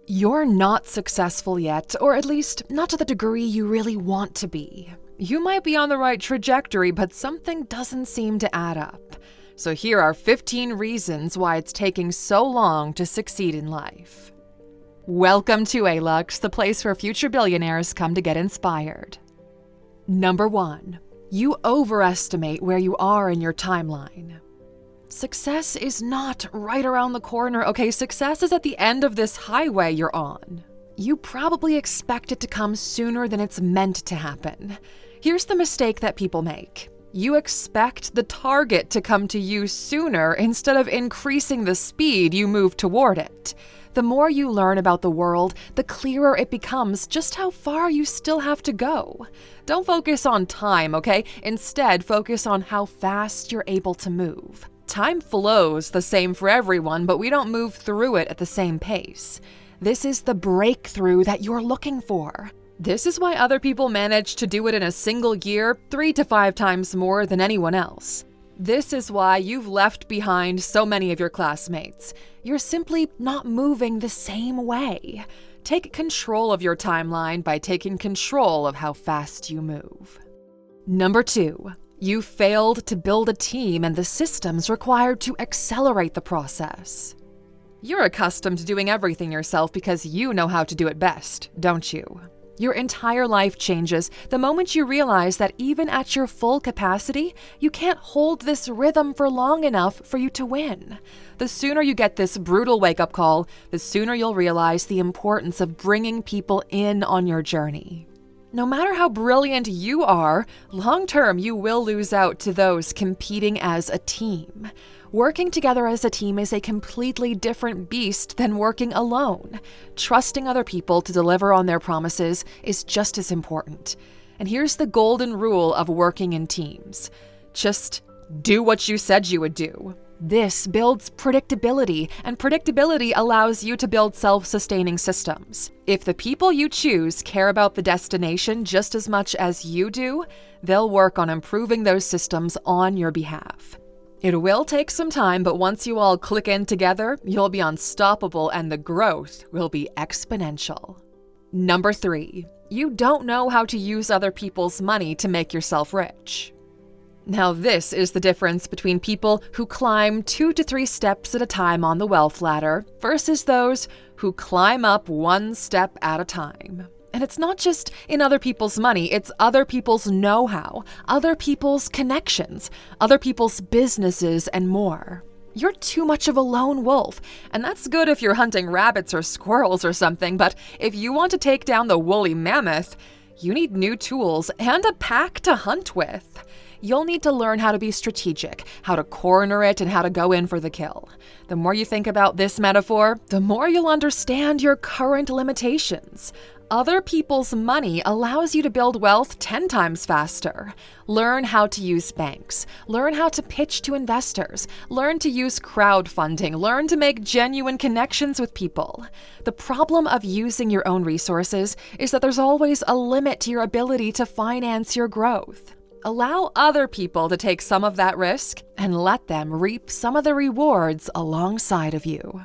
You're not successful yet, or at least not to the degree you really want to be. You might be on the right trajectory, but something doesn't seem to add up. So here are 15 reasons why it's taking so long to succeed in life. Welcome to Alux, the place where future billionaires come to get inspired. Number 1. You overestimate where you are in your timeline. Success is not right around the corner, okay? Success is at the end of this highway you're on. You probably expect it to come sooner than it's meant to happen. Here's the mistake that people make. You expect the target to come to you sooner instead of increasing the speed you move toward it. The more you learn about the world, the clearer it becomes just how far you still have to go. Don't focus on time, okay? Instead, focus on how fast you're able to move. Time flows the same for everyone, but we don't move through it at the same pace. This is the breakthrough that you're looking for. This is why other people manage to do it in a single year 3 to 5 times more than anyone else. This is why you've left behind so many of your classmates. You're simply not moving the same way. Take control of your timeline by taking control of how fast you move. Number 2. You failed to build a team and the systems required to accelerate the process. You're accustomed to doing everything yourself because you know how to do it best, don't you? Your entire life changes the moment you realize that even at your full capacity, you can't hold this rhythm for long enough for you to win. The sooner you get this brutal wake-up call, the sooner you'll realize the importance of bringing people in on your journey. No matter how brilliant you are, long-term you will lose out to those competing as a team. Working together as a team is a completely different beast than working alone. Trusting other people to deliver on their promises is just as important. And here's the golden rule of working in teams. Just do what you said you would do. This builds predictability, and predictability allows you to build self-sustaining systems. If the people you choose care about the destination just as much as you do, they'll work on improving those systems on your behalf. It will take some time, but once you all click in together, you'll be unstoppable and the growth will be exponential. Number 3. You don't know how to use other people's money to make yourself rich. Now this is the difference between people who climb 2 to 3 steps at a time on the wealth ladder versus those who climb up 1 step at a time. And it's not just in other people's money, it's other people's know-how, other people's connections, other people's businesses, and more. You're too much of a lone wolf, and that's good if you're hunting rabbits or squirrels or something, but if you want to take down the woolly mammoth, you need new tools and a pack to hunt with. You'll need to learn how to be strategic, how to corner it, and how to go in for the kill. The more you think about this metaphor, the more you'll understand your current limitations. Other people's money allows you to build wealth 10 times faster. Learn how to use banks. Learn how to pitch to investors. Learn to use crowdfunding. Learn to make genuine connections with people. The problem of using your own resources is that there's always a limit to your ability to finance your growth. Allow other people to take some of that risk and let them reap some of the rewards alongside of you.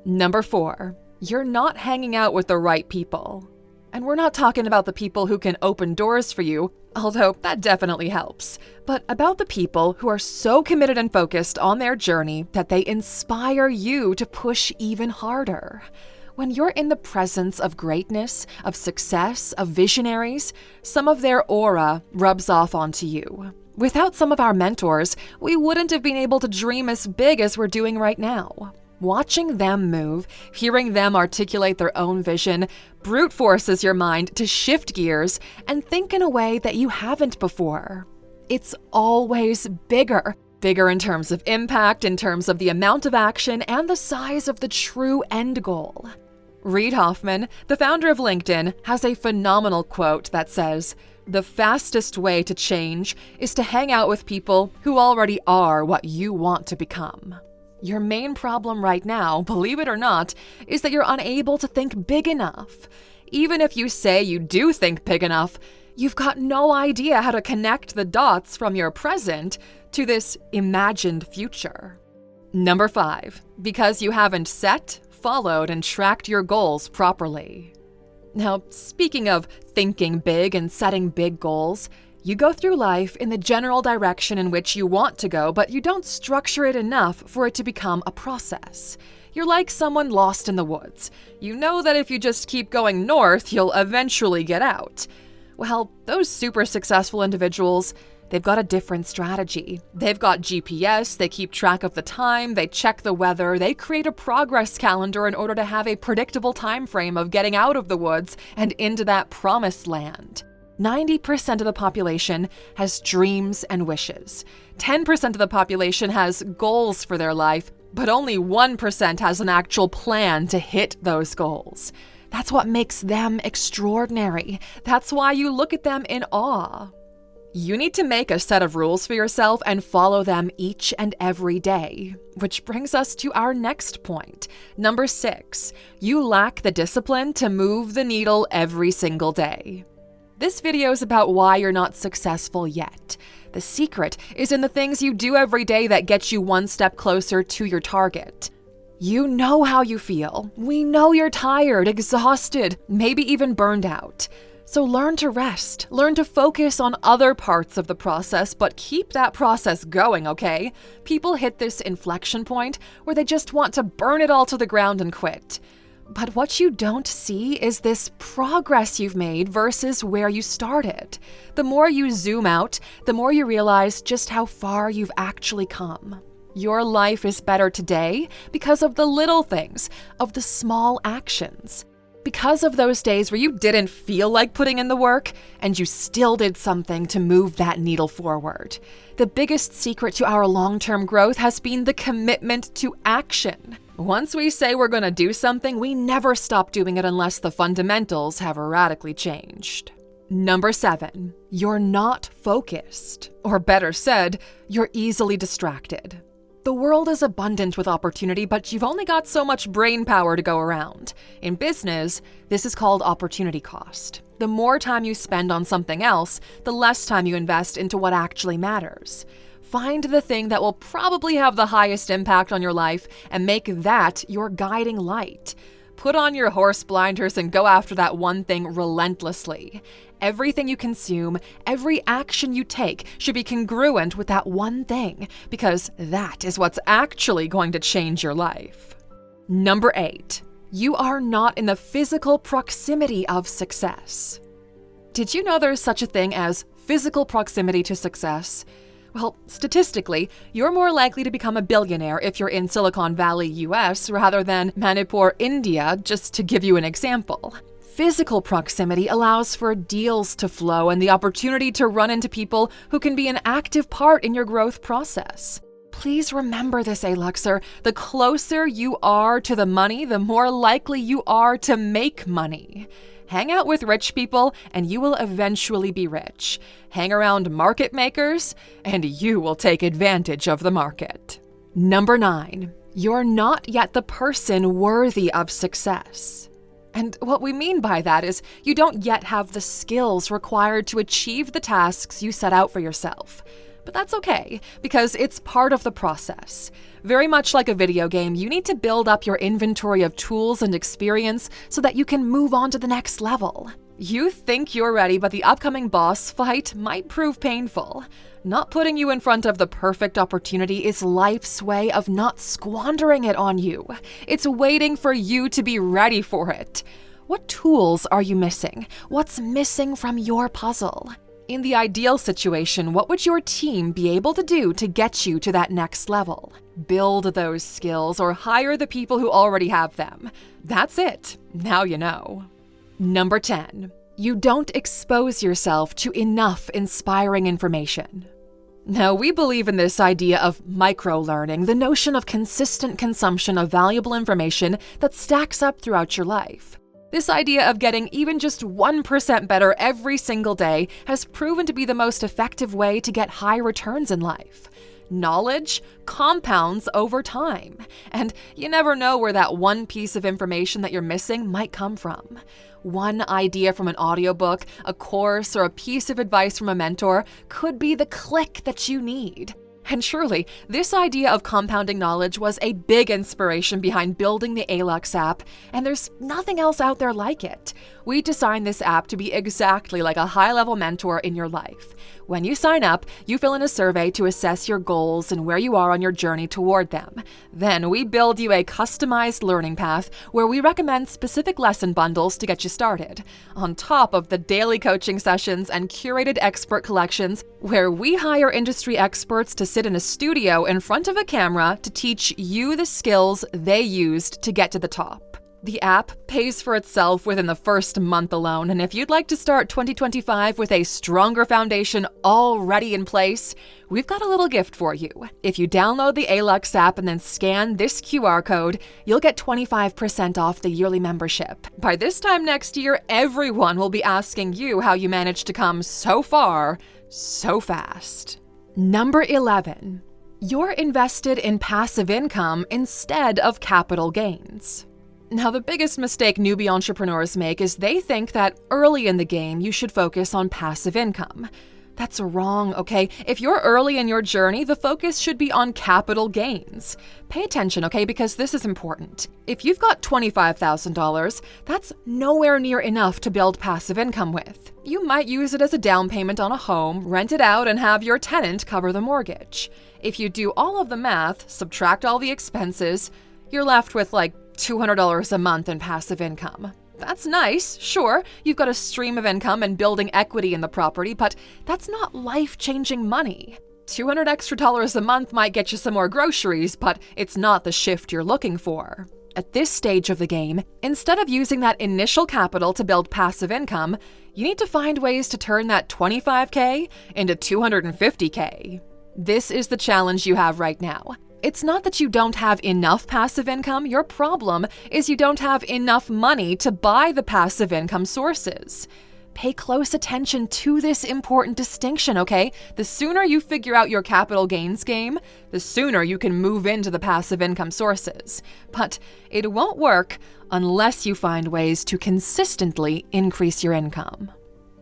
Number 4, you're not hanging out with the right people. And we're not talking about the people who can open doors for you, although that definitely helps, but about the people who are so committed and focused on their journey that they inspire you to push even harder. When you're in the presence of greatness, of success, of visionaries, some of their aura rubs off onto you. Without some of our mentors, we wouldn't have been able to dream as big as we're doing right now. Watching them move, hearing them articulate their own vision, brute forces your mind to shift gears and think in a way that you haven't before. It's always bigger. Bigger in terms of impact, in terms of the amount of action, and the size of the true end goal. Reid Hoffman, the founder of LinkedIn, has a phenomenal quote that says, "The fastest way to change is to hang out with people who already are what you want to become." Your main problem right now, believe it or not, is that you're unable to think big enough. Even if you say you do think big enough, you've got no idea how to connect the dots from your present to this imagined future. Number 5, because you haven't set, followed and tracked your goals properly. Now, speaking of thinking big and setting big goals, you go through life in the general direction in which you want to go, but you don't structure it enough for it to become a process. You're like someone lost in the woods. You know that if you just keep going north, you'll eventually get out. Well, those super successful individuals, they've got a different strategy. They've got GPS, they keep track of the time, they check the weather, they create a progress calendar in order to have a predictable time frame of getting out of the woods and into that promised land. 90% of the population has dreams and wishes. 10% of the population has goals for their life, but only 1% has an actual plan to hit those goals. That's what makes them extraordinary. That's why you look at them in awe. You need to make a set of rules for yourself and follow them each and every day. Which brings us to our next point. Number 6, you lack the discipline to move the needle every single day. This video is about why you're not successful yet. The secret is in the things you do every day that get you one step closer to your target. You know how you feel. We know you're tired, exhausted, maybe even burned out. So learn to rest, learn to focus on other parts of the process, but keep that process going, okay? People hit this inflection point where they just want to burn it all to the ground and quit. But what you don't see is this progress you've made versus where you started. The more you zoom out, the more you realize just how far you've actually come. Your life is better today because of the little things, of the small actions. Because of those days where you didn't feel like putting in the work, and you still did something to move that needle forward. The biggest secret to our long-term growth has been the commitment to action. Once we say we're going to do something, we never stop doing it unless the fundamentals have radically changed. Number 7, you're not focused. Or better said, you're easily distracted. The world is abundant with opportunity, but you've only got so much brain power to go around. In business, this is called opportunity cost. The more time you spend on something else, the less time you invest into what actually matters. Find the thing that will probably have the highest impact on your life and make that your guiding light. Put on your horse blinders and go after that one thing relentlessly. Everything you consume, every action you take should be congruent with that one thing, because that is what's actually going to change your life. Number 8, you are not in the physical proximity of success. Did you know there's such a thing as physical proximity to success? Well, statistically, you're more likely to become a billionaire if you're in Silicon Valley, US, rather than Manipur, India, just to give you an example. Physical proximity allows for deals to flow and the opportunity to run into people who can be an active part in your growth process. Please remember this, Aluxer. The closer you are to the money, the more likely you are to make money. Hang out with rich people and you will eventually be rich. Hang around market makers and you will take advantage of the market. Number 9, you're not yet the person worthy of success. And what we mean by that is you don't yet have the skills required to achieve the tasks you set out for yourself. But that's okay, because it's part of the process. Very much like a video game, you need to build up your inventory of tools and experience so that you can move on to the next level. You think you're ready, but the upcoming boss fight might prove painful. Not putting you in front of the perfect opportunity is life's way of not squandering it on you. It's waiting for you to be ready for it. What tools are you missing? What's missing from your puzzle? In the ideal situation, what would your team be able to do to get you to that next level? Build those skills or hire the people who already have them. That's it. Now you know. Number 10, you don't expose yourself to enough inspiring information. Now, we believe in this idea of micro-learning, the notion of consistent consumption of valuable information that stacks up throughout your life. This idea of getting even just 1% better every single day has proven to be the most effective way to get high returns in life. Knowledge compounds over time, and you never know where that one piece of information that you're missing might come from. One idea from an audiobook, a course, or a piece of advice from a mentor could be the click that you need. And surely, this idea of compounding knowledge was a big inspiration behind building the Alux app, and there's nothing else out there like it. We designed this app to be exactly like a high-level mentor in your life. When you sign up, you fill in a survey to assess your goals and where you are on your journey toward them. Then we build you a customized learning path where we recommend specific lesson bundles to get you started, on top of the daily coaching sessions and curated expert collections where we hire industry experts to sit in a studio in front of a camera to teach you the skills they used to get to the top. The app pays for itself within the first month alone, and if you'd like to start 2025 with a stronger foundation already in place, we've got a little gift for you. If you download the Alux app and then scan this QR code, you'll get 25% off the yearly membership. By this time next year, everyone will be asking you how you managed to come so far, so fast. Number 11. You're invested in passive income instead of capital gains. Now, the biggest mistake newbie entrepreneurs make is they think that early in the game you should focus on passive income. That's wrong, okay? If you're early in your journey, the focus should be on capital gains. Pay attention, okay, because this is important. If you've got $25,000, that's nowhere near enough to build passive income with. You might use it as a down payment on a home, rent it out, and have your tenant cover the mortgage. If you do all of the math, subtract all the expenses, you're left with like $200 a month in passive income. That's nice, sure, you've got a stream of income and building equity in the property, but that's not life-changing money. $200 extra a month might get you some more groceries, but it's not the shift you're looking for. At this stage of the game, instead of using that initial capital to build passive income, you need to find ways to turn that $25K into $250K. This is the challenge you have right now. It's not that you don't have enough passive income, your problem is you don't have enough money to buy the passive income sources. Pay close attention to this important distinction, okay? The sooner you figure out your capital gains game, the sooner you can move into the passive income sources. But it won't work unless you find ways to consistently increase your income.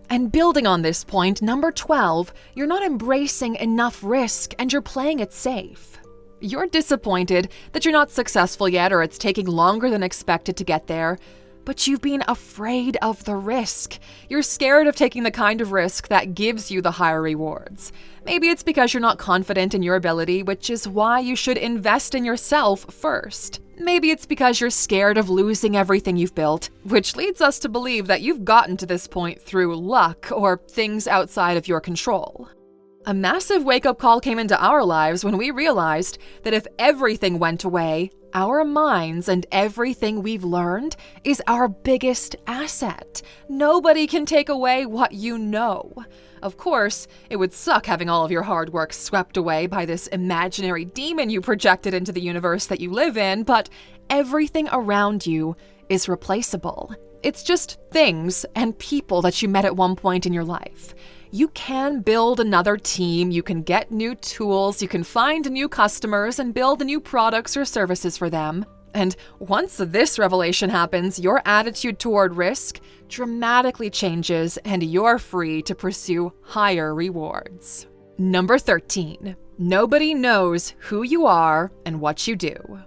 And building on this point, number 12, you're not embracing enough risk and you're playing it safe. You're disappointed that you're not successful yet or it's taking longer than expected to get there, but you've been afraid of the risk. You're scared of taking the kind of risk that gives you the higher rewards. Maybe it's because you're not confident in your ability, which is why you should invest in yourself first. Maybe it's because you're scared of losing everything you've built, which leads us to believe that you've gotten to this point through luck or things outside of your control. A massive wake-up call came into our lives when we realized that if everything went away, our minds and everything we've learned is our biggest asset. Nobody can take away what you know. Of course, it would suck having all of your hard work swept away by this imaginary demon you projected into the universe that you live in, but everything around you is replaceable. It's just things and people that you met at one point in your life. You can build another team, you can get new tools, you can find new customers and build new products or services for them. And once this revelation happens, your attitude toward risk dramatically changes and you're free to pursue higher rewards. Number 13, nobody knows who you are and what you do.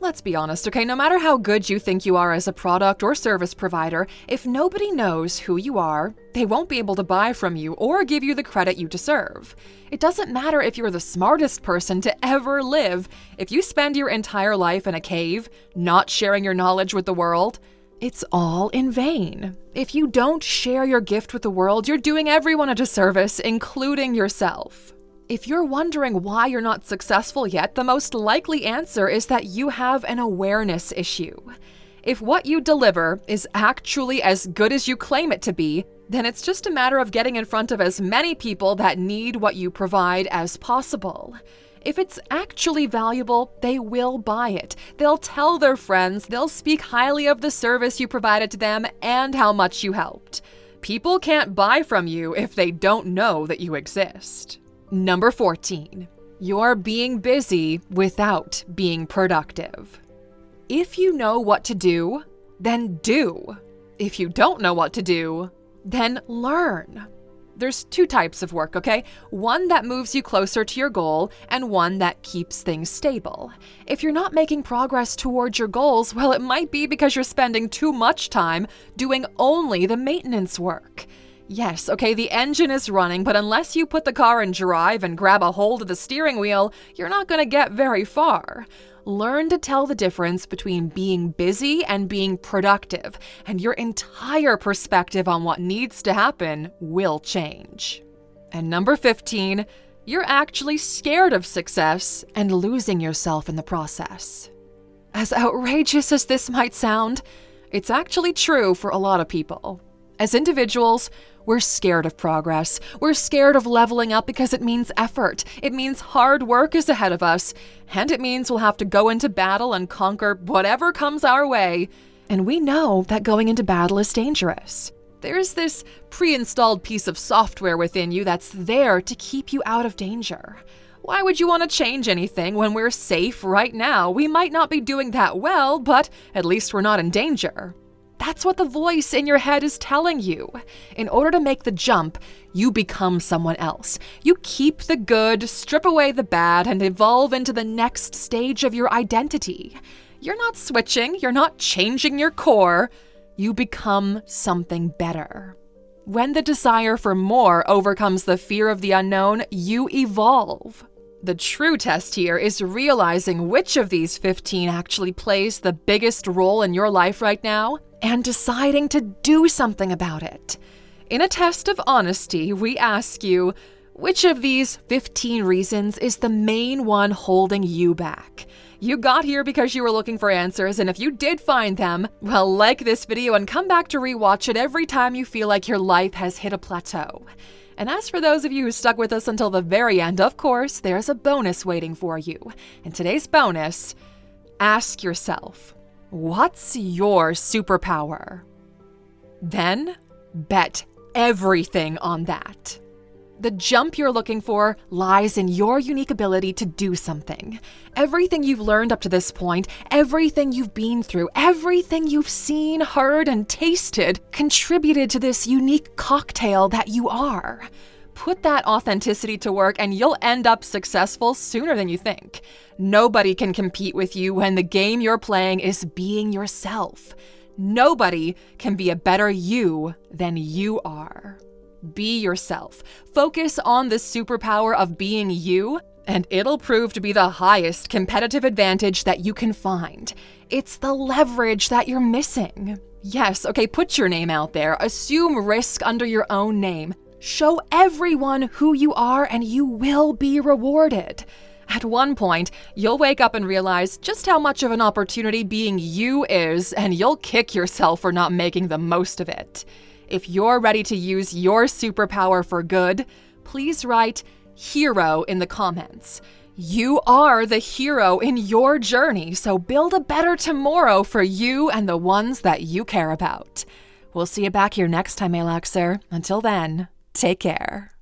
Let's be honest, okay? No matter how good you think you are as a product or service provider, if nobody knows who you are, they won't be able to buy from you or give you the credit you deserve. It doesn't matter if you're the smartest person to ever live. If you spend your entire life in a cave, not sharing your knowledge with the world, it's all in vain. If you don't share your gift with the world, you're doing everyone a disservice, including yourself. If you're wondering why you're not successful yet, the most likely answer is that you have an awareness issue. If what you deliver is actually as good as you claim it to be, then it's just a matter of getting in front of as many people that need what you provide as possible. If it's actually valuable, they will buy it. They'll tell their friends, they'll speak highly of the service you provided to them and how much you helped. People can't buy from you if they don't know that you exist. Number 14, you're being busy without being productive. If you know what to do, then do. If you don't know what to do, then learn. There's two types of work, okay? One that moves you closer to your goal and one that keeps things stable. If you're not making progress towards your goals, well, it might be because you're spending too much time doing only the maintenance work. Yes, okay, the engine is running, but unless you put the car in drive and grab a hold of the steering wheel, you're not going to get very far. Learn to tell the difference between being busy and being productive, and your entire perspective on what needs to happen will change. And number 15, you're actually scared of success and losing yourself in the process. As outrageous as this might sound, it's actually true for a lot of people. As individuals, we're scared of progress. We're scared of leveling up because it means effort. It means hard work is ahead of us. And it means we'll have to go into battle and conquer whatever comes our way. And we know that going into battle is dangerous. There's this pre-installed piece of software within you that's there to keep you out of danger. Why would you want to change anything when we're safe right now? We might not be doing that well, but at least we're not in danger. That's what the voice in your head is telling you. In order to make the jump, you become someone else. You keep the good, strip away the bad, and evolve into the next stage of your identity. You're not switching, you're not changing your core. You become something better. When the desire for more overcomes the fear of the unknown, you evolve. The true test here is realizing which of these 15 actually plays the biggest role in your life right now and deciding to do something about it. In a test of honesty, we ask you, which of these 15 reasons is the main one holding you back? You got here because you were looking for answers, and if you did find them, well, like this video and come back to rewatch it every time you feel like your life has hit a plateau. And as for those of you who stuck with us until the very end, of course, there's a bonus waiting for you. And today's bonus, ask yourself, what's your superpower? Then bet everything on that. The jump you're looking for lies in your unique ability to do something. Everything you've learned up to this point, everything you've been through, everything you've seen, heard, and tasted contributed to this unique cocktail that you are. Put that authenticity to work and you'll end up successful sooner than you think. Nobody can compete with you when the game you're playing is being yourself. Nobody can be a better you than you are. Be yourself. Focus on the superpower of being you, and it'll prove to be the highest competitive advantage that you can find. It's the leverage that you're missing. Yes, okay, put your name out there. Assume risk under your own name. Show everyone who you are, and you will be rewarded. At one point, you'll wake up and realize just how much of an opportunity being you is, and you'll kick yourself for not making the most of it. If you're ready to use your superpower for good, please write hero in the comments. You are the hero in your journey, so build a better tomorrow for you and the ones that you care about. We'll see you back here next time, Aluxer. Until then, take care.